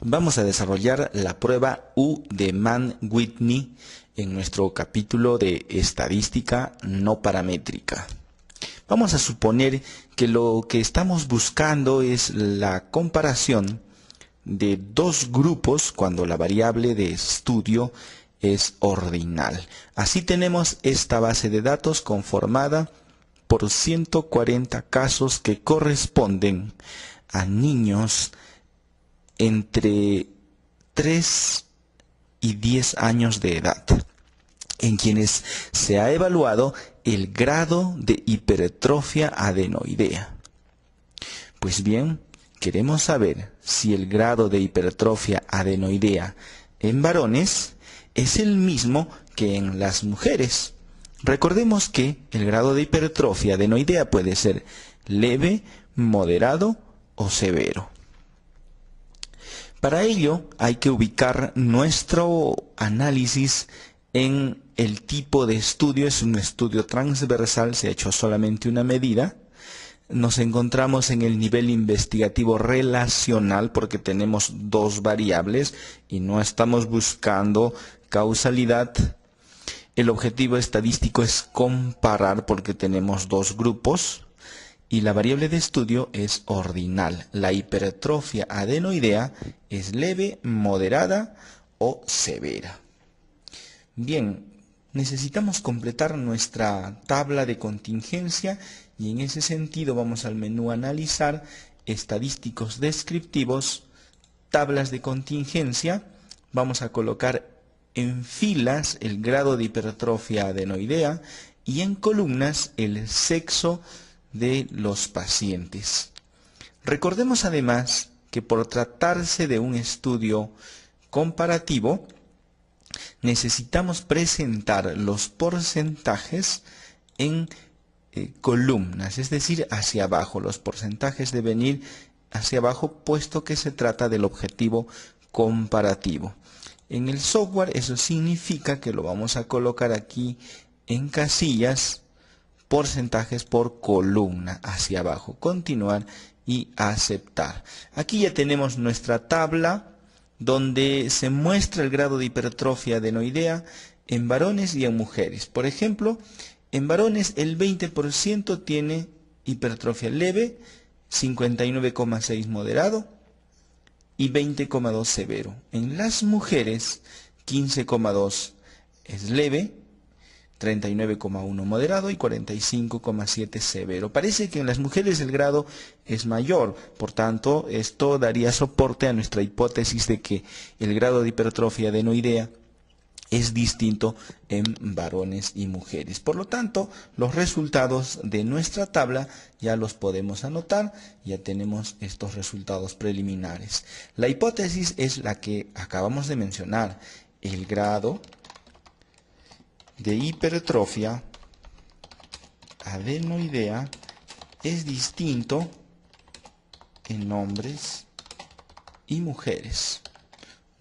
Vamos a desarrollar la prueba U de Mann-Whitney en nuestro capítulo de estadística no paramétrica. Vamos a suponer que lo que estamos buscando es la comparación de dos grupos cuando la variable de estudio es ordinal. Así tenemos esta base de datos conformada por 140 casos que corresponden a niños entre 3 y 10 años de edad, en quienes se ha evaluado el grado de hipertrofia adenoidea. Pues bien, queremos saber si el grado de hipertrofia adenoidea en varones es el mismo que en las mujeres. Recordemos que el grado de hipertrofia adenoidea puede ser leve, moderado o severo. Para ello hay que ubicar nuestro análisis en el tipo de estudio. Es un estudio transversal, se ha hecho solamente una medida. Nos encontramos en el nivel investigativo relacional porque tenemos dos variables y no estamos buscando causalidad. El objetivo estadístico es comparar porque tenemos dos grupos. Y la variable de estudio es ordinal. La hipertrofia adenoidea es leve, moderada o severa. Bien, necesitamos completar nuestra tabla de contingencia y en ese sentido vamos al menú Analizar, Estadísticos Descriptivos, Tablas de contingencia. Vamos a colocar en filas el grado de hipertrofia adenoidea y en columnas el sexo de los pacientes. Recordemos además que por tratarse de un estudio comparativo, necesitamos presentar los porcentajes en columnas, es decir, hacia abajo. Los porcentajes deben ir hacia abajo puesto que se trata del objetivo comparativo. En el software eso significa que lo vamos a colocar aquí en casillas, porcentajes por columna hacia abajo, continuar y aceptar. Aquí ya tenemos nuestra tabla donde se muestra el grado de hipertrofia adenoidea en varones y en mujeres. Por ejemplo, en varones el 20% tiene hipertrofia leve, 59,6 moderado y 20,2 severo. En las mujeres 15,2 es leve, 39,1 moderado y 45,7 severo. Parece que en las mujeres el grado es mayor, por tanto, esto daría soporte a nuestra hipótesis de que el grado de hipertrofia adenoidea es distinto en varones y mujeres. Por lo tanto, los resultados de nuestra tabla ya los podemos anotar, ya tenemos estos resultados preliminares. La hipótesis es la que acabamos de mencionar, el grado de hipertrofia adenoidea es distinto en hombres y mujeres,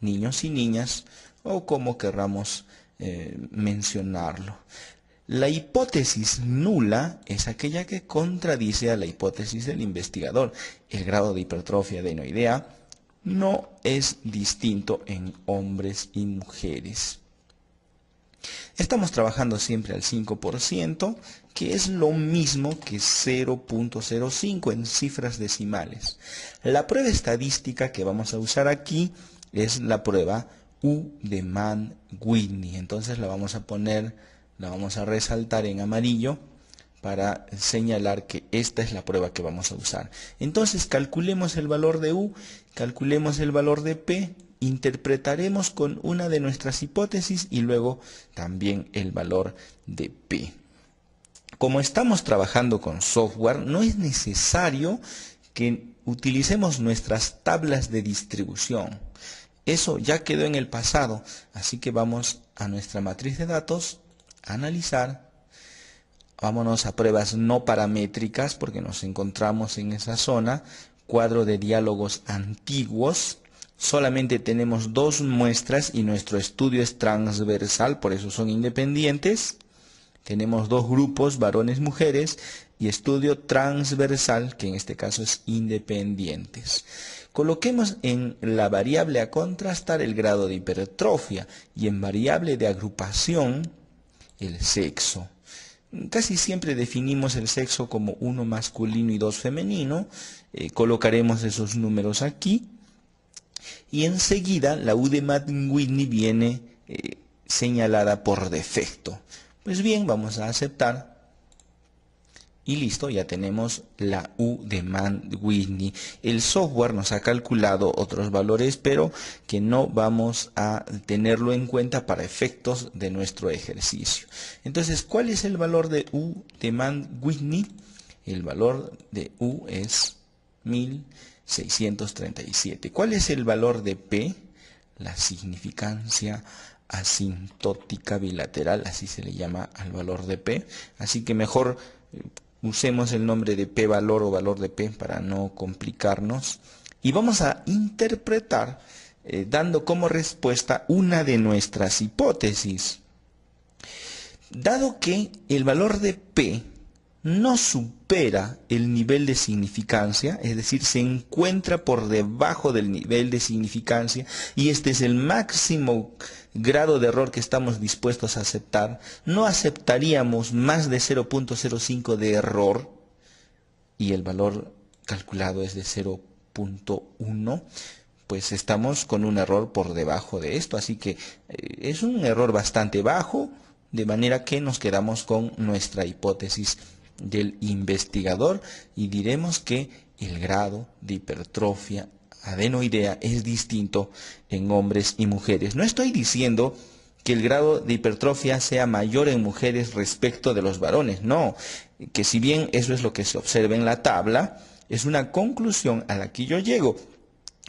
niños y niñas, o como querramos mencionarlo. La hipótesis nula es aquella que contradice a la hipótesis del investigador. El grado de hipertrofia adenoidea no es distinto en hombres y mujeres. Estamos trabajando siempre al 5%, que es lo mismo que 0.05 en cifras decimales. La prueba estadística que vamos a usar aquí es la prueba U de Mann-Whitney. Entonces la vamos a resaltar en amarillo para señalar que esta es la prueba que vamos a usar. Entonces calculemos el valor de U, calculemos el valor de P, interpretaremos con una de nuestras hipótesis y luego también el valor de P. Como estamos trabajando con software, no es necesario que utilicemos nuestras tablas de distribución. Eso ya quedó en el pasado, así que vamos a nuestra matriz de datos, analizar, vámonos a pruebas no paramétricas porque nos encontramos en esa zona, cuadro de diálogos antiguos. Solamente tenemos dos muestras y nuestro estudio es transversal, por eso son independientes. Tenemos dos grupos, varones, mujeres. y estudio transversal, que en este caso es independientes. Coloquemos en la variable a contrastar el grado de hipertrofia y en variable de agrupación el sexo. Casi siempre definimos el sexo como 1 masculino y 2 femenino. Colocaremos esos números aquí. Y enseguida la U de Mann-Whitney viene señalada por defecto. Pues bien, vamos a aceptar. Y listo, ya tenemos la U de Mann-Whitney. El software nos ha calculado otros valores, pero que no vamos a tenerlo en cuenta para efectos de nuestro ejercicio. Entonces, ¿cuál es el valor de U de Mann-Whitney? El valor de U es 1637. ¿Cuál es el valor de P? La significancia asintótica bilateral, así se le llama al valor de P. Así que mejor usemos el nombre de P valor o valor de P para no complicarnos. Y vamos a interpretar dando como respuesta una de nuestras hipótesis. Dado que el valor de P no supera el nivel de significancia, es decir, se encuentra por debajo del nivel de significancia, y este es el máximo grado de error que estamos dispuestos a aceptar, no aceptaríamos más de 0.05 de error, y el valor calculado es de 0.1, pues estamos con un error por debajo de esto, así que es un error bastante bajo, de manera que nos quedamos con nuestra hipótesis del investigador y diremos que el grado de hipertrofia adenoidea es distinto en hombres y mujeres. No estoy diciendo que el grado de hipertrofia sea mayor en mujeres respecto de los varones, no, que si bien eso es lo que se observa en la tabla, es una conclusión a la que yo llego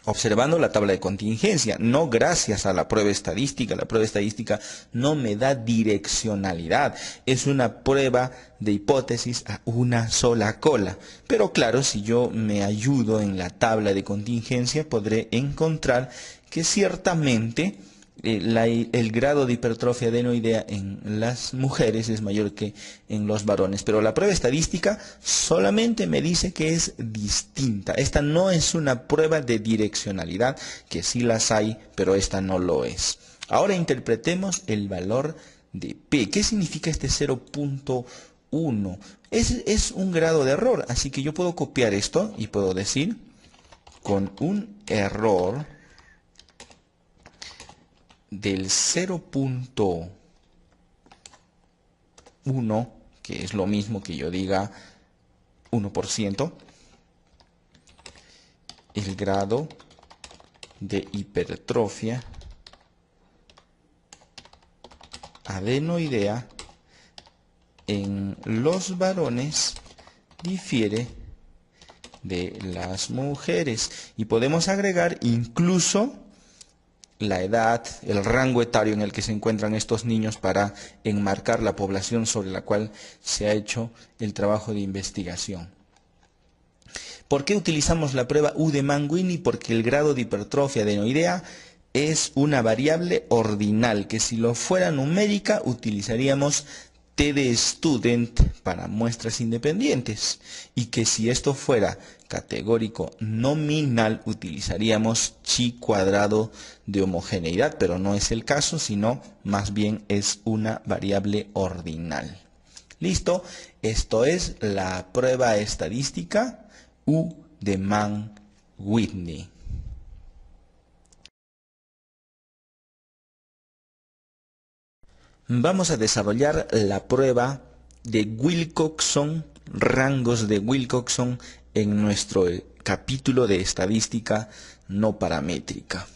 observando la tabla de contingencia, no gracias a la prueba estadística. La prueba estadística no me da direccionalidad, es una prueba de hipótesis a una sola cola. Pero claro, si yo me ayudo en la tabla de contingencia, podré encontrar que ciertamente el grado de hipertrofia adenoidea en las mujeres es mayor que en los varones, pero la prueba estadística solamente me dice que es distinta. Esta no es una prueba de direccionalidad, que sí las hay, pero esta no lo es. Ahora interpretemos el valor de P. ¿Qué significa este 0.1? Es un grado de error, así que yo puedo copiar esto y puedo decir con un error del 0.1, que es lo mismo que yo diga 1%, el grado de hipertrofia adenoidea en los varones difiere de las mujeres. Y podemos agregar incluso la edad, el rango etario en el que se encuentran estos niños para enmarcar la población sobre la cual se ha hecho el trabajo de investigación. ¿Por qué utilizamos la prueba U de Mann-Whitney? Porque el grado de hipertrofia adenoidea es una variable ordinal, que si lo fuera numérica utilizaríamos T de student para muestras independientes, y que si esto fuera categórico nominal utilizaríamos chi cuadrado de homogeneidad, pero no es el caso, sino más bien es una variable ordinal. Listo, esto es la prueba estadística U de Mann-Whitney. Vamos a desarrollar la prueba de Wilcoxon, rangos de Wilcoxon, en nuestro capítulo de estadística no paramétrica.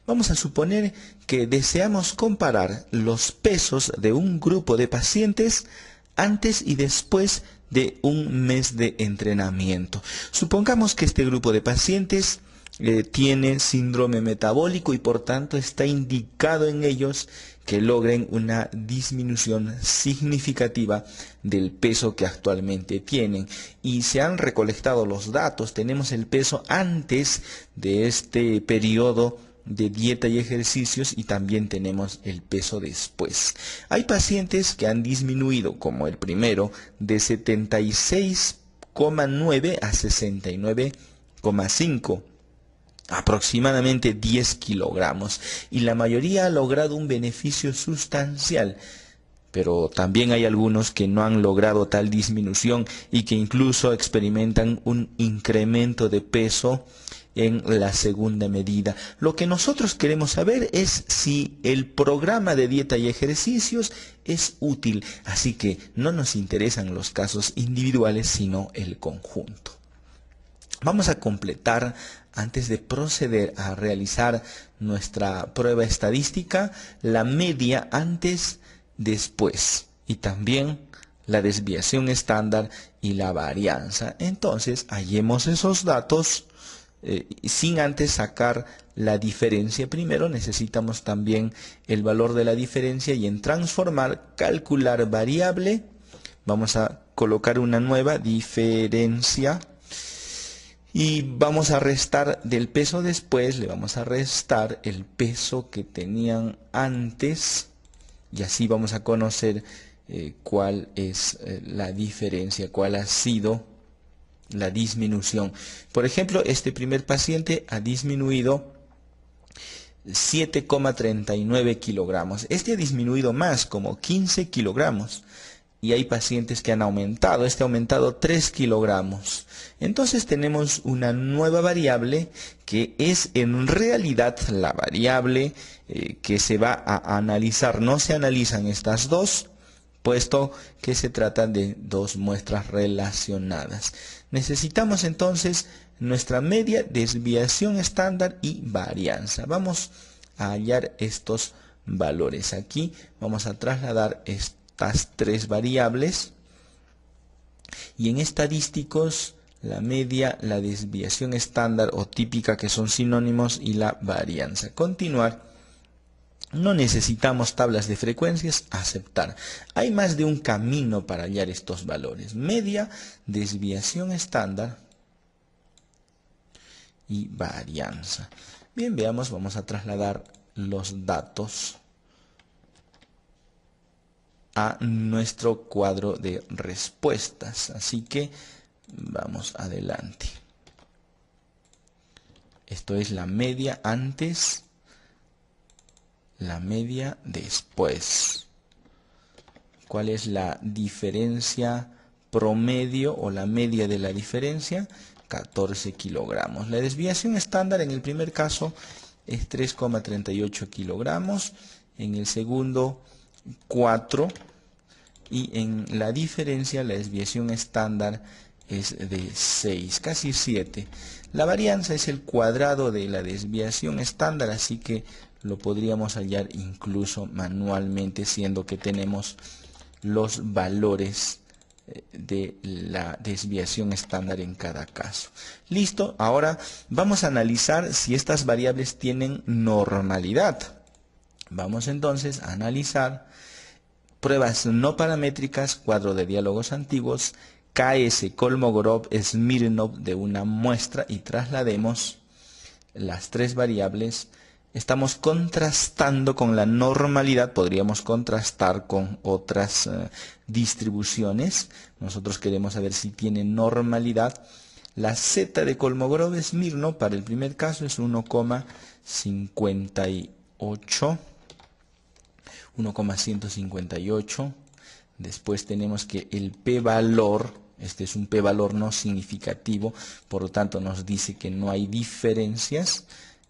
Vamos a suponer que deseamos comparar los pesos de un grupo de pacientes antes y después de un mes de entrenamiento. Supongamos que este grupo de pacientes tiene síndrome metabólico y por tanto está indicado en ellos que logren una disminución significativa del peso que actualmente tienen. Y se han recolectado los datos, tenemos el peso antes de este periodo de dieta y ejercicios y también tenemos el peso después. Hay pacientes que han disminuido, como el primero, de 76,9 a 69,5. Aproximadamente 10 kilogramos, y la mayoría ha logrado un beneficio sustancial, pero también hay algunos que no han logrado tal disminución y que incluso experimentan un incremento de peso en la segunda medida. Lo que nosotros queremos saber es si el programa de dieta y ejercicios es útil, así que no nos interesan los casos individuales, sino el conjunto. Vamos a completar, antes de proceder a realizar nuestra prueba estadística, la media antes, después, y también la desviación estándar y la varianza. Entonces, hallemos esos datos sin antes sacar la diferencia. Primero necesitamos también el valor de la diferencia, y en transformar, calcular variable, vamos a colocar una nueva diferencia. Y vamos a restar del peso después, le vamos a restar el peso que tenían antes, y así vamos a conocer cuál es la diferencia, cuál ha sido la disminución. Por ejemplo, este primer paciente ha disminuido 7,39 kilogramos. Este ha disminuido más, como 15 kilogramos. Y hay pacientes que han aumentado. Este ha aumentado 3 kilogramos. Entonces tenemos una nueva variable que es en realidad la variable que se va a analizar. No se analizan estas dos, puesto que se trata de dos muestras relacionadas. Necesitamos entonces nuestra media, desviación estándar y varianza. Vamos a hallar estos valores. Aquí vamos a trasladar estas tres variables, y en estadísticos la media, la desviación estándar o típica, que son sinónimos, y la varianza. Continuar. No necesitamos tablas de frecuencias, aceptar. Hay más de un camino para hallar estos valores: media, desviación estándar y varianza. Bien, veamos, vamos a trasladar los datos a nuestro cuadro de respuestas. Así que vamos adelante. Esto es la media antes, la media después. ¿Cuál es la diferencia promedio o la media de la diferencia? 14 kilogramos. La desviación estándar en el primer caso es 3,38 kilogramos, en el segundo 4, y en la diferencia la desviación estándar es de 6, casi 7. La varianza es el cuadrado de la desviación estándar, así que lo podríamos hallar incluso manualmente, siendo que tenemos los valores de la desviación estándar en cada caso. Listo, ahora vamos a analizar si estas variables tienen normalidad. Vamos entonces a analizar pruebas no paramétricas, cuadro de diálogos antiguos, KS, Kolmogorov, Smirnov de una muestra, y traslademos las tres variables. Estamos contrastando con la normalidad, podríamos contrastar con otras distribuciones. Nosotros queremos saber si tiene normalidad. La Z de Kolmogorov-Smirnov para el primer caso es 1,58. 1,158. Después tenemos que el p-valor, este es un p-valor no significativo, por lo tanto nos dice que no hay diferencias.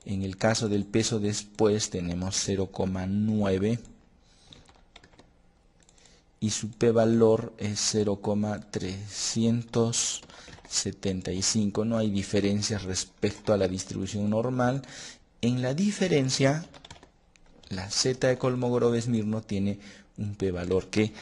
En el caso del peso después tenemos 0,9 y su p-valor es 0,375. No hay diferencias respecto a la distribución normal. En la diferencia, la Z de Kolmogorov-Smirnov tiene un p-valor que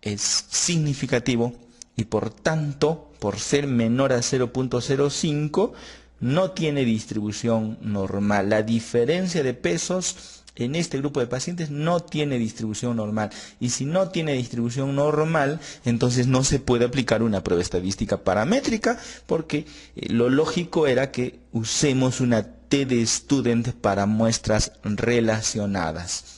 es significativo, y por tanto, por ser menor a 0,05, no tiene distribución normal. La diferencia de pesos en este grupo de pacientes no tiene distribución normal, y si no tiene distribución normal, entonces no se puede aplicar una prueba estadística paramétrica, porque lo lógico era que usemos una T de student para muestras relacionadas,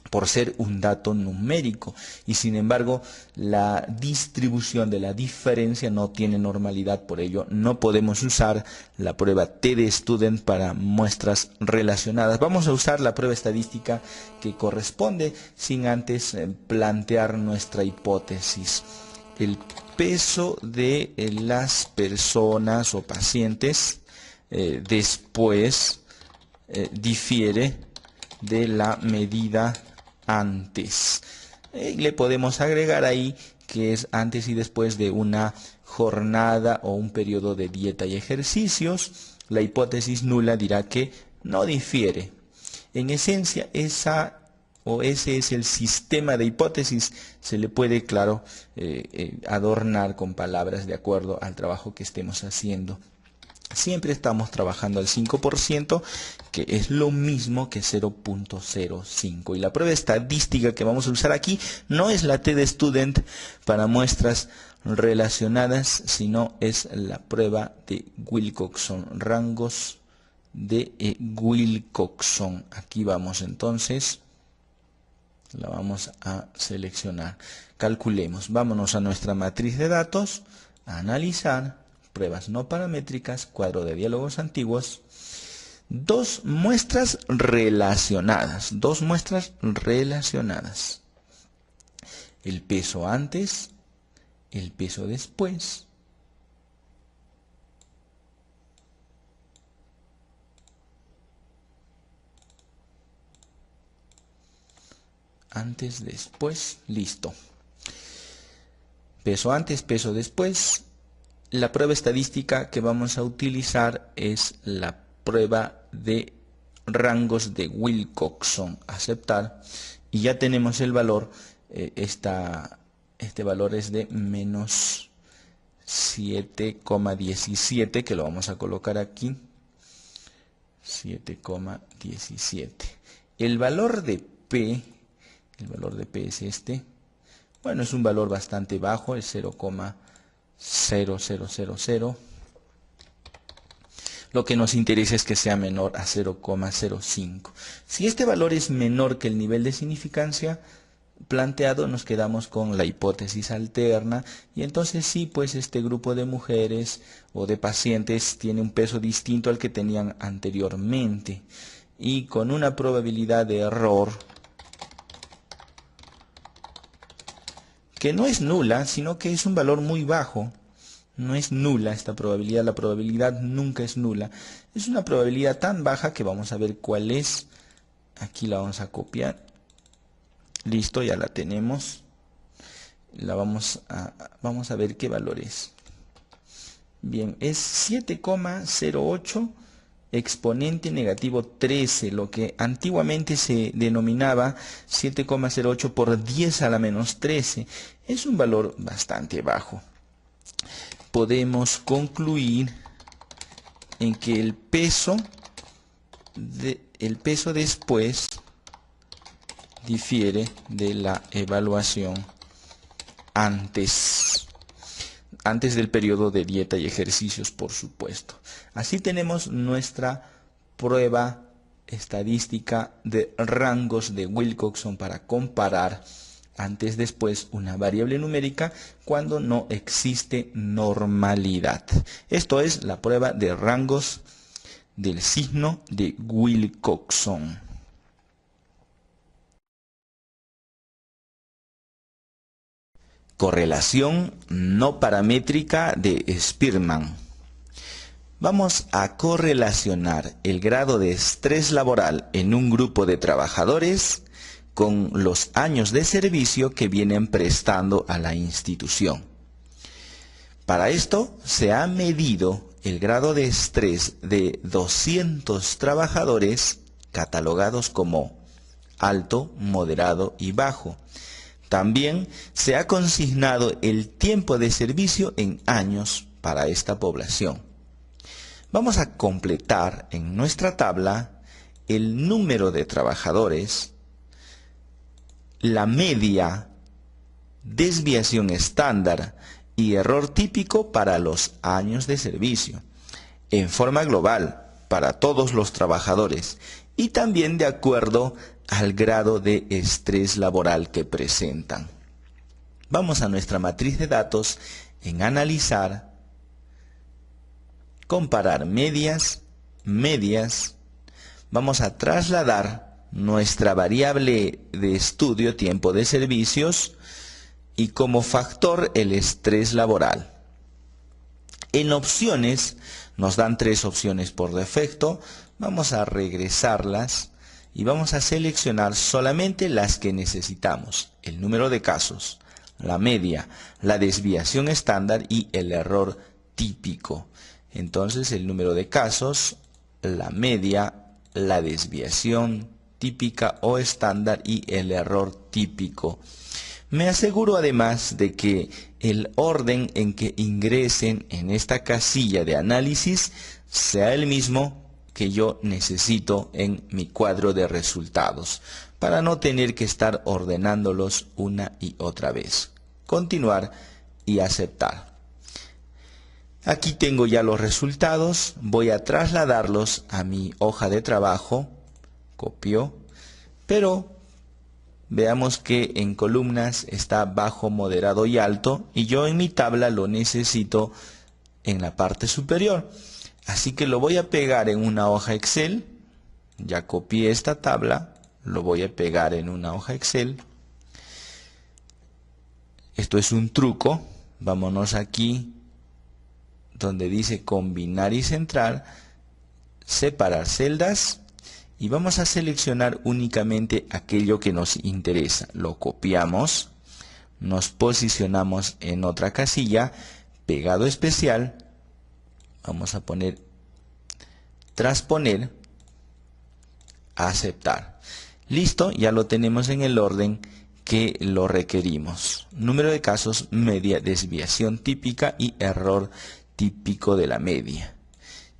por ser un dato numérico, y sin embargo la distribución de la diferencia no tiene normalidad, por ello no podemos usar la prueba T de student para muestras relacionadas. Vamos a usar la prueba estadística que corresponde sin antes plantear nuestra hipótesis. El peso de las personas o pacientes después difiere de la medida antes. Le podemos agregar ahí que es antes y después de una jornada o un periodo de dieta y ejercicios. La hipótesis nula dirá que no difiere. En esencia, ese es el sistema de hipótesis. Se le puede, claro, adornar con palabras de acuerdo al trabajo que estemos haciendo. Siempre estamos trabajando al 5%, que es lo mismo que 0.05. Y la prueba estadística que vamos a usar aquí no es la T de student para muestras relacionadas, sino es la prueba de Wilcoxon, rangos de Wilcoxon. Aquí vamos entonces, la vamos a seleccionar. Calculemos, vámonos a nuestra matriz de datos, a analizar. Pruebas no paramétricas, cuadro de diálogos antiguos, dos muestras relacionadas. El peso antes, el peso después. Antes, después, listo. Peso antes, peso después. La prueba estadística que vamos a utilizar es la prueba de rangos de Wilcoxon. Aceptar. Y ya tenemos el valor. Este valor es de menos 7,17, que lo vamos a colocar aquí. 7,17. El valor de P es este. Bueno, es un valor bastante bajo, el 0,0000. Lo que nos interesa es que sea menor a 0,05. Si este valor es menor que el nivel de significancia planteado, nos quedamos con la hipótesis alterna, y entonces sí, pues este grupo de mujeres o de pacientes tiene un peso distinto al que tenían anteriormente, y con una probabilidad de error que no es nula, sino que es un valor muy bajo. No es nula esta probabilidad, la probabilidad nunca es nula. Es una probabilidad tan baja que vamos a ver cuál es. Aquí la vamos a copiar. Listo, ya la tenemos. Vamos a ver qué valor es. Bien, es 7,08 exponente negativo 13, lo que antiguamente se denominaba 7,08 por 10 a la menos 13. Es un valor bastante bajo. Podemos concluir en que el peso después difiere de la evaluación antes del periodo de dieta y ejercicios, por supuesto. Así tenemos nuestra prueba estadística de rangos de Wilcoxon para comparar antes, después, una variable numérica cuando no existe normalidad. Esto es la prueba de rangos del signo de Wilcoxon. Correlación no paramétrica de Spearman. Vamos a correlacionar el grado de estrés laboral en un grupo de trabajadores con los años de servicio que vienen prestando a la institución. Para esto se ha medido el grado de estrés de 200 trabajadores catalogados como alto, moderado y bajo. También se ha consignado el tiempo de servicio en años para esta población. Vamos a completar en nuestra tabla el número de trabajadores, la media, desviación estándar y error típico para los años de servicio. En forma global, para todos los trabajadores y también de acuerdo al grado de estrés laboral que presentan. Vamos a nuestra matriz de datos en analizar, comparar medias, vamos a trasladar nuestra variable de estudio, tiempo de servicios, y como factor el estrés laboral. En opciones nos dan 3 opciones por defecto, vamos a regresarlas y vamos a seleccionar solamente las que necesitamos: el número de casos, la media, la desviación estándar y el error típico. Entonces el número de casos, la media, la desviación típica o estándar y el error típico. Me aseguro además de que el orden en que ingresen en esta casilla de análisis sea el mismo que yo necesito en mi cuadro de resultados, para no tener que estar ordenándolos una y otra vez. Continuar y aceptar. Aquí tengo ya los resultados, voy a trasladarlos a mi hoja de trabajo, copio, pero veamos que en columnas está bajo, moderado y alto, y yo en mi tabla lo necesito en la parte superior. Así que lo voy a pegar en una hoja Excel. Ya copié esta tabla, lo voy a pegar en una hoja Excel. Esto es un truco. Vámonos aquí donde dice combinar y centrar, separar celdas, y vamos a seleccionar únicamente aquello que nos interesa. Lo copiamos, nos posicionamos en otra casilla, pegado especial, vamos a poner transponer, aceptar. Listo, ya lo tenemos en el orden que lo requerimos. Número de casos, media, desviación típica y error típico de la media.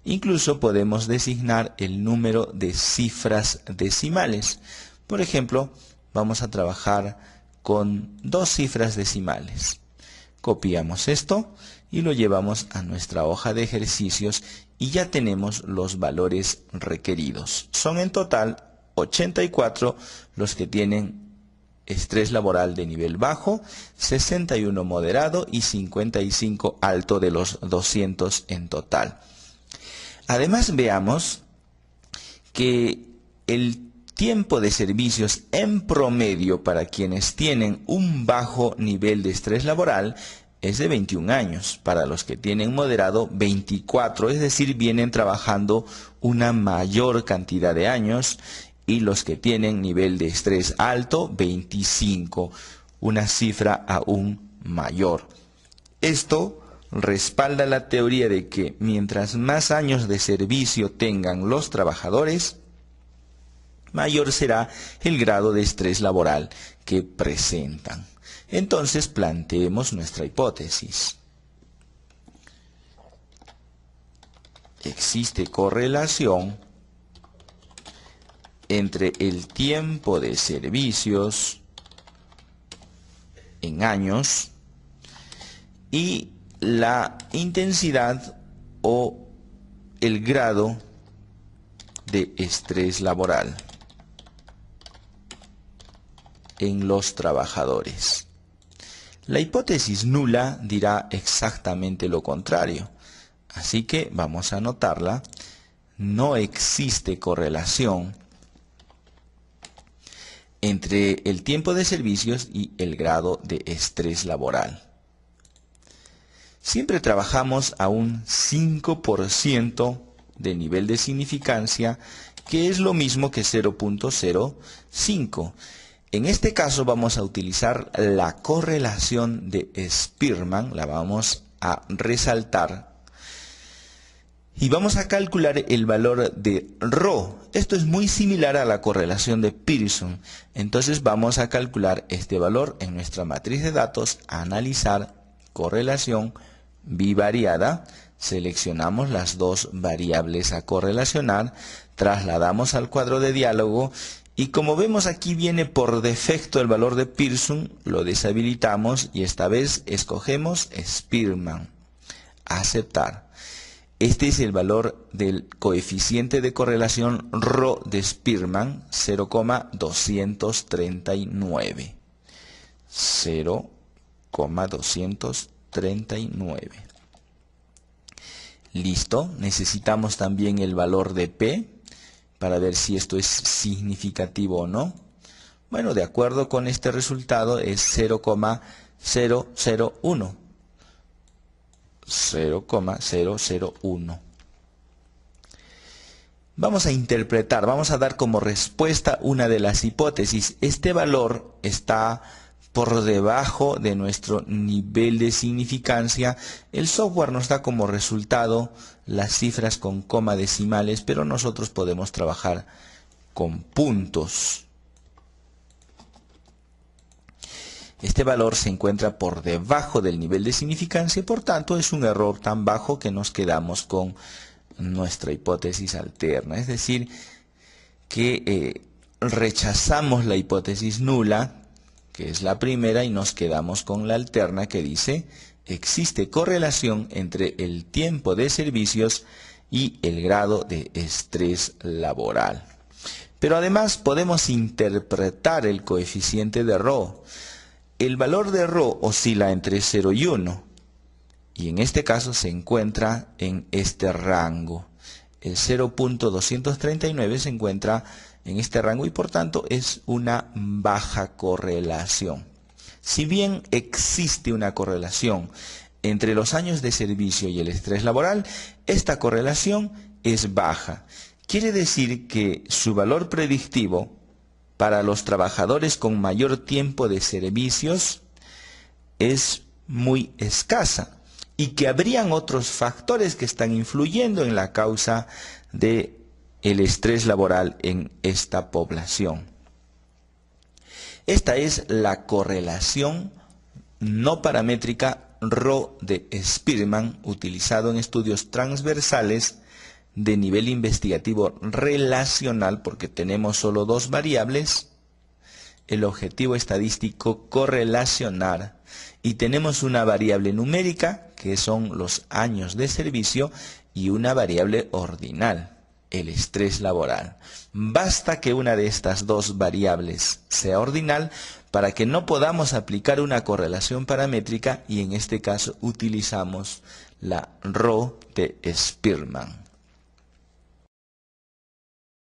Incluso podemos designar el número de cifras decimales. Por ejemplo, vamos a trabajar con 2 cifras decimales. Copiamos esto y lo llevamos a nuestra hoja de ejercicios y ya tenemos los valores requeridos. Son en total 84 los que tienen estrés laboral de nivel bajo, 61 moderado y 55 alto de los 200 en total. Además, veamos que el tiempo de servicios en promedio para quienes tienen un bajo nivel de estrés laboral es de 21 años. Para los que tienen moderado, 24, es decir, vienen trabajando una mayor cantidad de años. Y los que tienen nivel de estrés alto, 25, una cifra aún mayor. Esto respalda la teoría de que mientras más años de servicio tengan los trabajadores, mayor será el grado de estrés laboral que presentan. Entonces planteemos nuestra hipótesis. Existe correlación entre el tiempo de servicios en años y la intensidad o el grado de estrés laboral en los trabajadores. La hipótesis nula dirá exactamente lo contrario, así que vamos a anotarla. No existe correlación entre el tiempo de servicios y el grado de estrés laboral. Siempre trabajamos a un 5% de nivel de significancia, que es lo mismo que 0.05. En este caso vamos a utilizar la correlación de Spearman, la vamos a resaltar. Y vamos a calcular el valor de ρ. Esto es muy similar a la correlación de Pearson. Entonces vamos a calcular este valor en nuestra matriz de datos, analizar, correlación bivariada. Seleccionamos las 2 variables a correlacionar, trasladamos al cuadro de diálogo y como vemos aquí viene por defecto el valor de Pearson, lo deshabilitamos y esta vez escogemos Spearman. Aceptar. Este es el valor del coeficiente de correlación Rho de Spearman, 0,239. 0,239. Listo. Necesitamos también el valor de P para ver si esto es significativo o no. Bueno, de acuerdo con este resultado es 0,001. 0,001. Vamos a interpretar, vamos a dar como respuesta una de las hipótesis. Este valor está por debajo de nuestro nivel de significancia. El software nos da como resultado las cifras con coma decimales, pero nosotros podemos trabajar con puntos. Este valor se encuentra por debajo del nivel de significancia y por tanto es un error tan bajo que nos quedamos con nuestra hipótesis alterna. Es decir, que rechazamos la hipótesis nula, que es la primera, y nos quedamos con la alterna que dice: existe correlación entre el tiempo de servicios y el grado de estrés laboral. Pero además podemos interpretar el coeficiente de Rho. El valor de Rho oscila entre 0 y 1, y en este caso se encuentra en este rango. El 0.239 se encuentra en este rango y por tanto es una baja correlación. Si bien existe una correlación entre los años de servicio y el estrés laboral, esta correlación es baja. Quiere decir que su valor predictivo para los trabajadores con mayor tiempo de servicios es muy escasa y que habrían otros factores que están influyendo en la causa del estrés laboral en esta población. Esta es la correlación no paramétrica Rho de Spearman utilizado en estudios transversales de nivel investigativo relacional, porque tenemos solo dos variables, el objetivo estadístico correlacionar, y tenemos una variable numérica que son los años de servicio y una variable ordinal, el estrés laboral. Basta que una de estas dos variables sea ordinal para que no podamos aplicar una correlación paramétrica, y en este caso utilizamos la Rho de Spearman.